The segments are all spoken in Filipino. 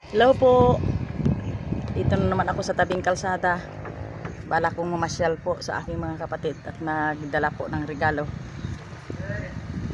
Hello po. Dito na naman ako sa tabing kalsada. Bala kong mamasyal po sa aking mga kapatid at magdala po ng regalo.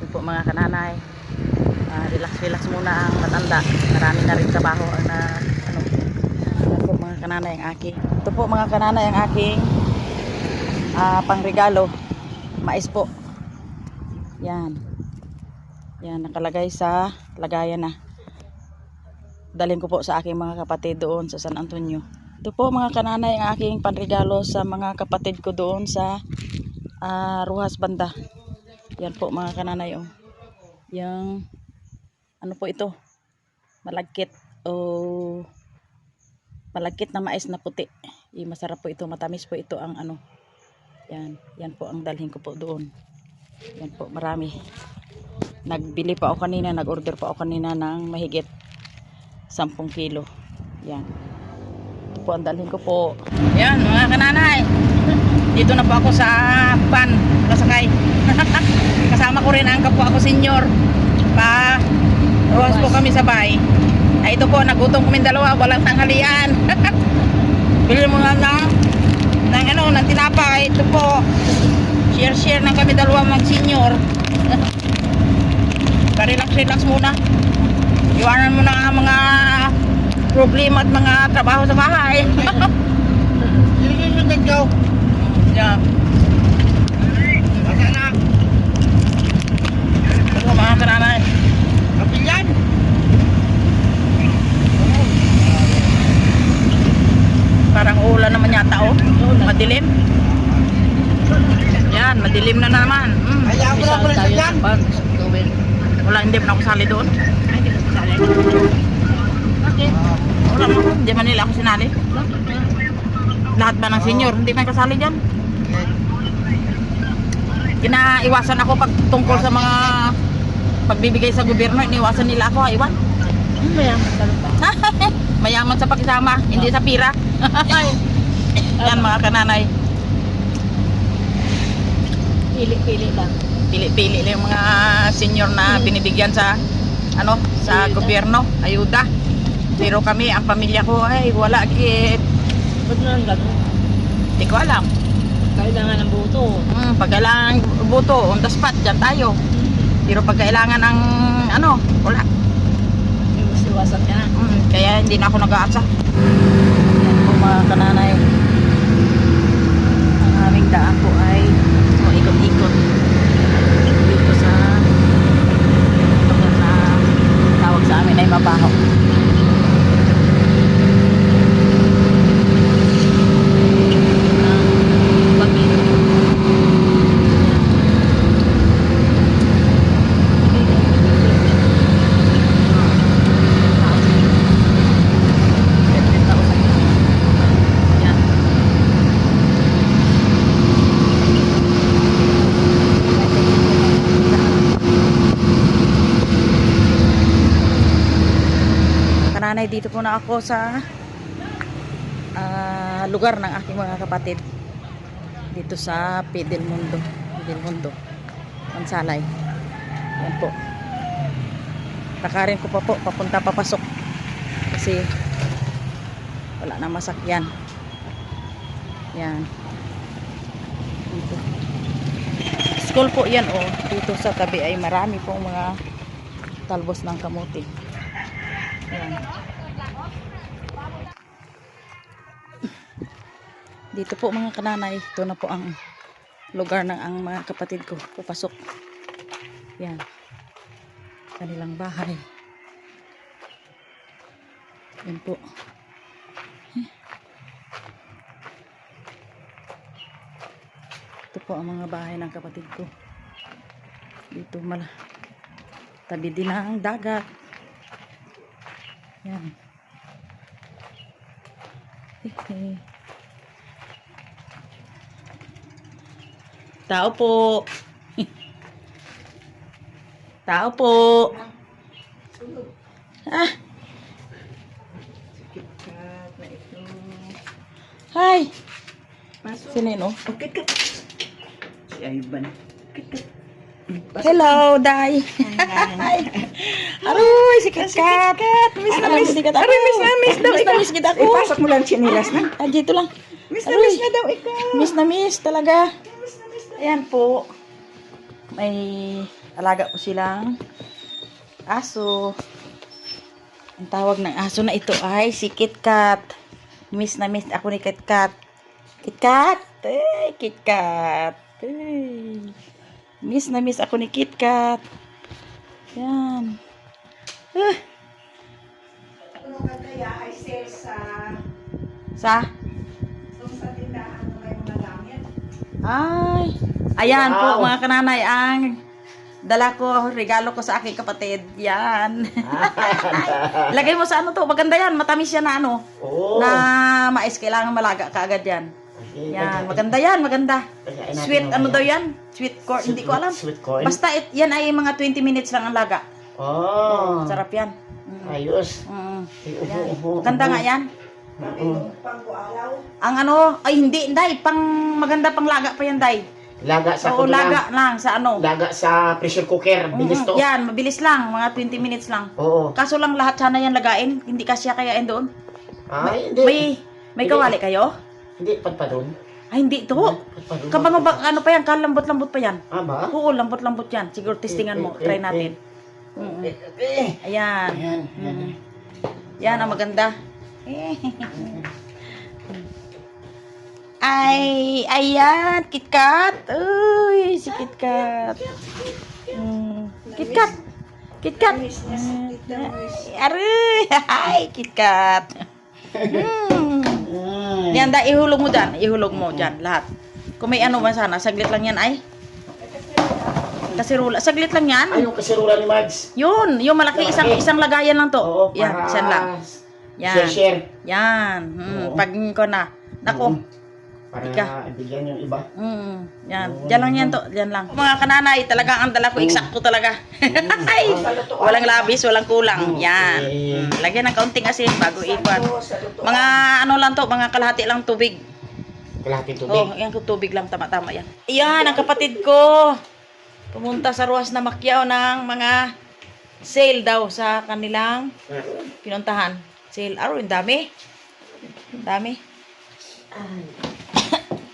Yun po mga kananay. Relax muna ang matanda. Marami na rin trabaho ang ano po mga kananay ang aking. Ito po mga kananay ang aking pangregalo. Mais po. Yan. Yan nakalagay sa lagayan na. Dalhin ko po sa aking mga kapatid doon sa San Antonio. Ito po mga kananay ang aking panregalo sa mga kapatid ko doon sa Ruhas Banda. Yan po mga kananay oh. Yung ano po ito? Malagkit o malagkit na mais na puti. Masarap po ito, matamis po ito ang ano. Yan po ang dalhin ko po doon. Yan po marami. Nagbili pa ako kanina, nag-order pa ako kanina ng mahigit 10 kilo. Yan. Ito po ang dalhin ko po. Yan mga kananay. Dito na po ako sa van. Nakasakay. Kasama ko rin ang kapwa ako senior. Ruhas po kami sabay. Ay ito po, nagutom kami dalawa. Walang tanghalian. Bili mo nga ng tinapay. Ito po. Share na kami dalawa mag senior. Relax muna. Iwanan mo na ang mga problema at mga trabaho sa bahay. Yeah. Ito mga kananay. Kapilyan. Parang ulan naman yata oh. Madilim. Yan, madilim na naman. Wala, hindi pa ako sali doon. Hindi ka sali. Bakit? Wala mo, hindi man nila ako sinali. Lahat ba ng senior, hindi man kasali dyan. Kinaiwasan ako pag tungkol sa mga pagbibigay sa gobyerno, iniwasan nila ako, iwan. Mayaman ka ba? Mayaman sa pakisama, hindi sa pira. Yan mga kananay. Pili-pili lang. Pili-pili lang yung mga senior na binibigyan sa sa gobyerno, ayuda. Pero kami, ang pamilya ko ay wala kit. Ba't naman gano'n? Hindi ko alam. Kailangan ng buto. Pag kailangan buto, on the spot, dyan tayo. Pero pag kailangan ng wala. Iwas-iwasan ka na. Kaya hindi na ako nag-aatsa. Yan po mga kananay. Ang aming daan po ay ikot-ikot. Dito sa lugar na tawag sa amin ay Mabaho. Kananay, dito po na ako sa lugar ng aking mga kapatid dito sa Pidelmundo Mansalay. Yan po, takarin ko pa po papunta papasok kasi wala na masakyan. Yan dito school po yan oh. Dito sa tabi ay marami pong mga talbos ng kamuti. Yan. Dito po mga kananay, ito na po ang lugar ng ang mga kapatid ko papasok. Yan, kanilang bahay. Yan po. Ito po ang mga bahay ng kapatid ko. Dito tabi din ang dagat. Yan. Tao po. Tao po. Hi. Sino yun oh? Si Ivan. Hello, Day. Aroy, si Kat. Miss na Alam miss. mo, si Kat. Aroy, miss na miss daw Miss na ikaw. miss kita ako. Ipasok mo lang chinilas na. Ah, dito lang. Miss na Aroy. miss na daw ikaw. Miss na miss talaga. Miss na miss na. Ayan po. May alaga po silang aso. Ang tawag ng aso na ito ay si Kit Kat. Miss na miss ako ni Kit Kat. Kit Kat. Ay, Kit Kat. Ay. Miss na miss ako ni Kit Kat. Yan. Ah. Ano ka kaya ay sales Sa? sa tindahan ng may mga gamit? Ay. Ayan Wow. po mga kananay ang dala ko, regalo ko sa aking kapatid. Yan. Lagay mo sa ano to, maganda yan. Matamis yan na ano. Oo. Na mais, kailangan malaga kaagad yan. Yan, maganda yan, maganda. Sweet, ano daw yan? Sweet corn, hindi ko alam. Sweet corn? Basta yan ay mga 20 minutes lang ang laga. Oh. Sarap yan. Mm. Ayos. Mm. Ay, Yan. ubo. Maganda nga yan. Pangkualaw. Ang ano, ay hindi, day, pang maganda pang laga pa yan, day. Laga sa Oo, kuno laga lang. lang sa ano. Laga sa pressure cooker. Bilis to. Yan, mabilis lang, mga 20 minutes lang. Oo. Kaso lang lahat sana yan lagain, hindi kasya kayain doon. Ay, hindi. May kawali kayo? Hindi, padpadon. Ay, hindi to. Padpadon. Kabang ba, ano pa yan, kalambot-lambot pa yan. Ah, ba? Oo, lambot-lambot yan. Siguro testingan mo, try natin. Mm. Ayan. Ayan, ayan. Yan ang maganda. Ay, ayan, KitKat. Uy, si KitKat. KitKat. KitKat. Aray, ay, KitKat. Yan, da, ihulog mo dyan. Ihulog mo dyan, lahat. Kung may ano man sana, saglit lang yan, ay. Kasirula, saglit lang yan. Ay, yung kasirula ni Mads. Yun, yung malaki, isang lagayan lang to. Oo, Yan, para isang lang. Yan. share. Yan. Oo. Pag ko na. Nako. Para Ika. ibigyan yung iba. Yan. Diyan lang yan to. Diyan lang. Mga kananay, talagang ang dala ko, eksakto talaga. Ay, walang labis, walang kulang. Yan. Lagyan ng kaunting asin bago ikwan. Mga ano lang to, mga kalahati lang tubig. Kalahating tubig. Oh, yan tubig lang, tama-tama yan. Iyan, ang kapatid ko. Pumunta sa Ruas na Macquiao ng mga sale daw sa kanilang pinuntahan. Sale. Aro, ang dami. Ang dami.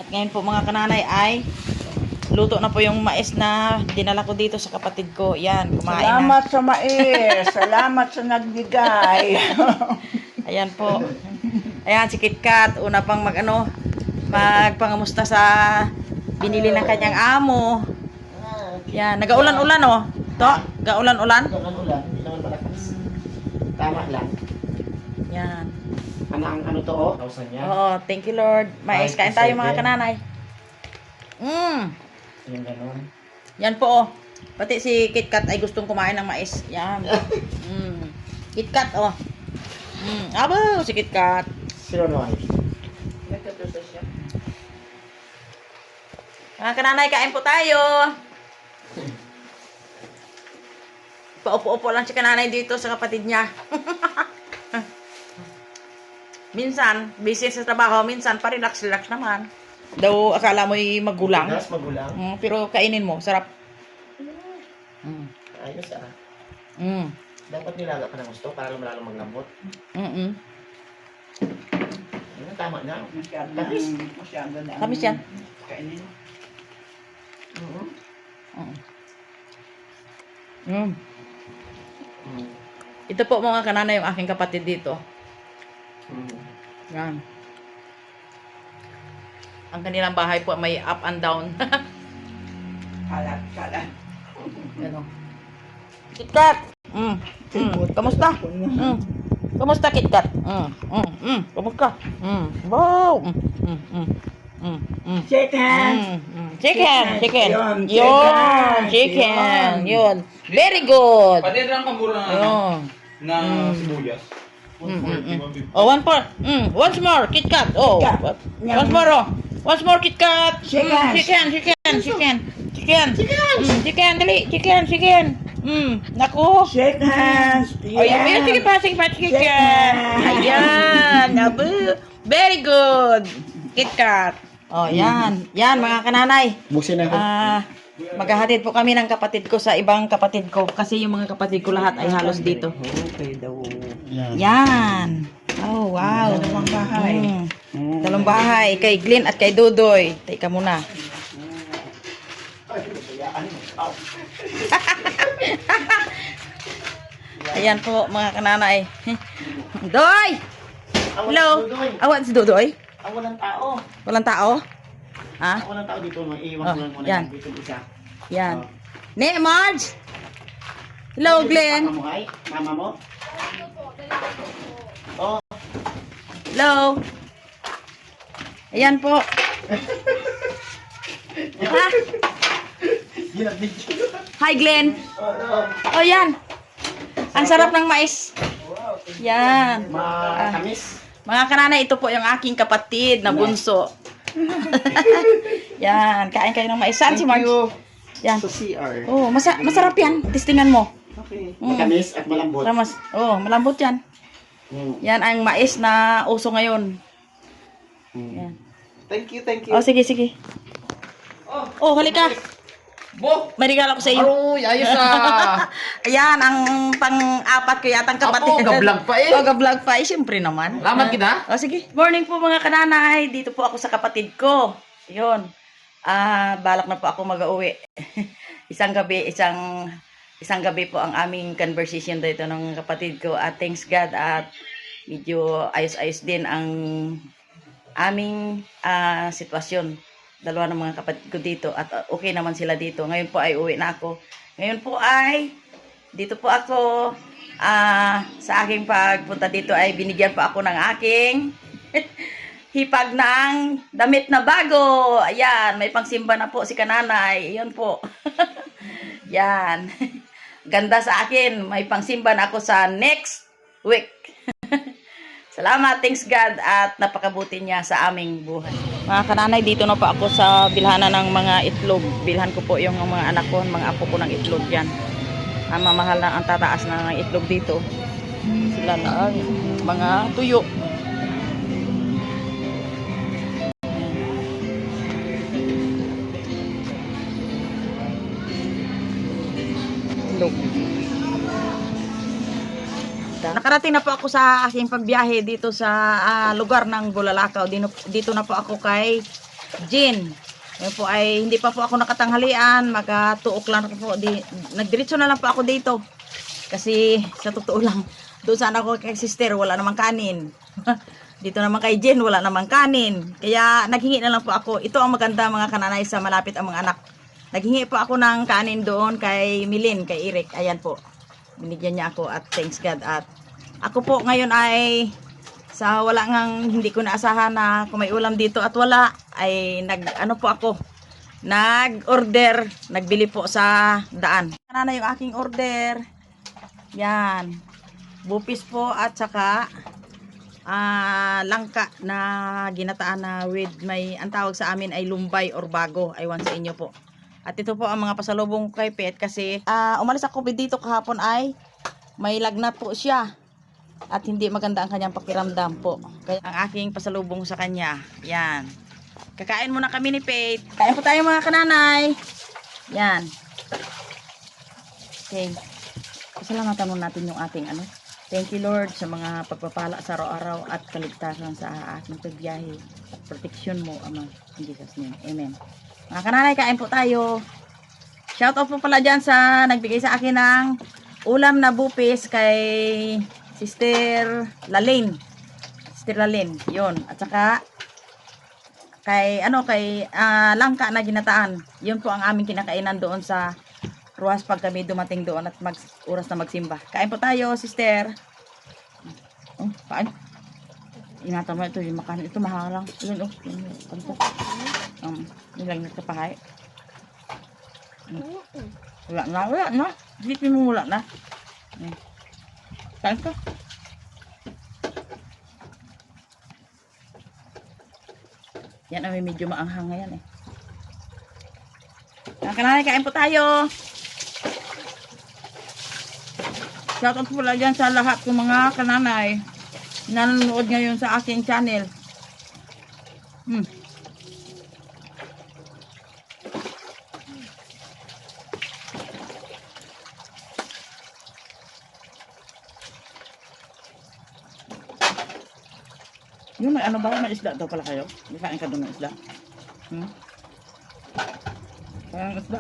At ngayon po mga kananay ay luto na po yung mais na dinala ko dito sa kapatid ko. Yan, kumain Salamat na. sa mais. Salamat sa nagbigay. Ayan po. Ayan, si KitKat. Una pang magpangamusta sa binili ng kanyang amo. Yan, nagaulan-ulan oh. To, gaulan-ulan. Ulan, hindi naman malakas. Tama lang. Yan. Ano to, oh? Kausan niya. Oo, thank you Lord. Mais, kain tayo mga kananay. Yung ganun. Yan po oh. Pati si KitKat ay gustong kumain ng mais. Yan. KitKat oh. Abo, si KitKat. Sino naman? Mga kananay, kain po tayo. Paupo-upo lang si kananay dito sa kapatid niya. Minsan, busy sa trabaho, minsan pa relax-relax naman. Daw akala mo'y magulang. Gas, magulang. Pero kainin mo, sarap. Ayos ah. Mm. Dapat nilaga pa ng gusto para lalo maglambot. Mm-mm. Ano, tama na. Masyado na. Tamis yan. Kainin. Ito po mga kanana yung aking kapatid dito. Yan. Ang kanilang bahay po may up and down. Kalat. Ano? KitKat! Kamusta? Kamusta KitKat? Kamusta? Wow! Shake hands. Chicken! Yun, Yun! chicken. Chicken! Yun! Very good! Pati lang kamura Yun. na sibuyas. Oh, one more. Once more, KitKat. Oh, once more. Oh. Once more, KitKat. Chicken. Chicken, dali. Chicken. Naku. Shake hands. Oh, yeah. Sige pa, chicken. hands. Ayan. Nabu. Very good. KitKat. Oh, yan. Yan, mga kananay. Busin na ako. Maghahatid po kami ng kapatid ko sa ibang kapatid ko. Kasi yung mga kapatid ko lahat ay halos dito. Okay daw. Yan. Oh, wow. Dalawang bahay. Dalawang bahay. Kay Glenn at kay Dudoy. Teka muna. Ayan po mga kananay. Doy! Hello! Awan si Dudoy? Ang walang tao. Walang tao? Ha? Ang walang tao dito. Iiwan Oh, ko lang muna yan. yan. Dito isa. Yan. Ne, Marge! Hello, Glenn! Mama mo ay? Mama mo? Oh, Hello! Ayan po. Ha? Hi, Glenn! Oh, yan. Ang sarap ng mais. Yan. matamis. Mga kananay, ito po yung aking kapatid na bunso. Yan. Kain kayo ng mais. Saan si Marge? Yan. Sa CR. Oh, masarap yan. Testingan mo. Okay. Matamis at malambot. Ramas. Oh, malambot yan. Yan ang mais na uso ngayon. Yan. Thank you, thank you. Oh, sige, sige. Oh, halika. Bo! May regalo ko sa iyo. Aroy, ayos ah. Ayan, ang pang-apat ko yatang kapatid. Apo, gablog pa eh. Oh, gablog pa eh. Siyempre naman. Salamat kita. Oh, sige. Morning po mga kananay. Dito po ako sa kapatid ko. Yun. Balak na po ako mag-uwi. isang gabi po ang aming conversation dito ng kapatid ko. At thanks God at medyo ayos-ayos din ang aming sitwasyon. Dalawa ng mga kapatid ko dito at okay naman sila dito. Ngayon po ay uwi na ako. Ngayon po ay dito po ako sa aking pagpunta dito ay binigyan po ako ng aking hipag ng damit na bago. Ayan, may pangsimba na po si kananay. Ayan po. Yan. Ganda sa akin. May pangsimba na ako sa next week. Salamat, thanks God at napakabuti niya sa aming buhay. Mga kananay, dito na po ako sa bilhanan ng mga itlog. Bilhan ko po yung mga anak ko, mga apo ko ng itlog yan. Ang mamahal na ang tataas na ng itlog dito. Sila na ang mga tuyo. Itlog. Nakarating na po ako sa aking pagbiyahe dito sa lugar ng Bulalakaw. Dito na po ako kay Jean. Ngayon po ay hindi pa po ako nakatanghalian. Magatuok lang po. Nagdiretso na lang po ako dito. Kasi sa totoo lang, doon sana ako kay sister, wala namang kanin. Dito naman kay Jean, wala namang kanin. Kaya naghingi na lang po ako. Ito ang maganda mga kananay sa malapit ang mga anak. Naghingi po ako ng kanin doon kay Milin, kay Eric. Ayan po. Binigyan niya ako at thanks God. At ako po ngayon ay sa wala ngang hindi ko naasahan na kung may ulam dito at wala ay nag-order, nagbili po sa daan. Ano na yung aking order? Yan. Bupis po at saka langka na ginataan na with may ang tawag sa amin ay lumbay or bago. Aywan sa inyo po. At ito po ang mga pasalubong ko kay Pet kasi umalis ako dito kahapon ay may lagnat po siya. At hindi maganda ang kanyang pakiramdam po. Kaya ang aking pasalubong sa kanya, yan. Kakain muna kami ni Pet. Kain po tayo mga kananay. Yan. Okay. Pasalamatan muna natin yung ating Thank you Lord sa mga pagpapala sa araw-araw at kaligtasan sa aking pagbiyahe. At protection mo, Ama. In Jesus' name. Amen. Mga kananay, kain po tayo. Shoutout po pala dyan sa nagbigay sa akin ng ulam na bupis kay Sister Lalene. Sister Lalene, yun. At saka kay langka na ginataan. Yun po ang aming kinakainan doon sa Ruas pag kami dumating doon at oras na magsimba. Kain po tayo, sister. Oh, kain. Inata mo ito, yung makanin. Ito mahal lang. Yun, oh. Nilang nagkapahay. Wala na. Dito mo wala na. Kain ka. Yan ay medyo maanghang ngayon eh. Kanay, kain po tayo. Shoutout po lang dyan sa lahat ng mga kananay nanonood ngayon sa aking channel. Yung may ano ba? May isda daw pala kayo? May kain ka doon ng isda? Kaya ng isda.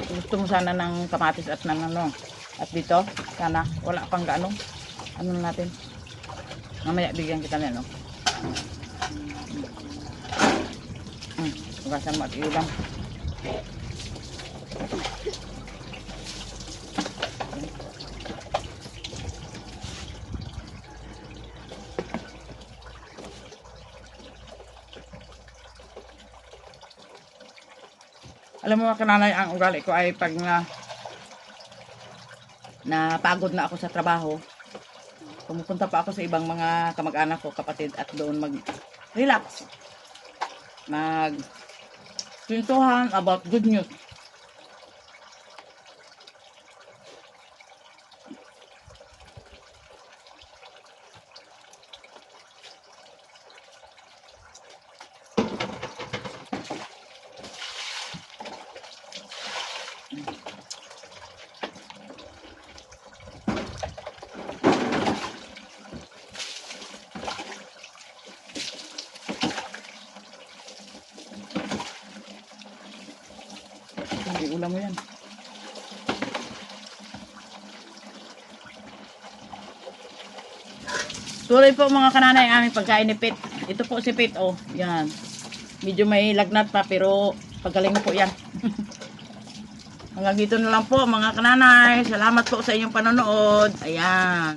Gusto mo sana ng kamatis at ng ano. At dito, sana. Wala pang gaano. Ano na natin. Mamaya bigyan kita na, no? Ugasan mo at iulam. Alam mo mga kananay, ang ugali ko ay pag na pagod na ako sa trabaho, pumupunta pa ako sa ibang mga kamag-anak ko, kapatid, at doon mag-relax. Mag-kwentuhan about good news. Hindi, ulam mo yan. Tuloy po mga kananay ang aming pagkain ni Pete. Ito po si Pete, oh. Yan. Medyo may lagnat pa pero pagaling na po yan. Hanggang dito na lang po mga kananay. Salamat po sa inyong panonood. Ayan.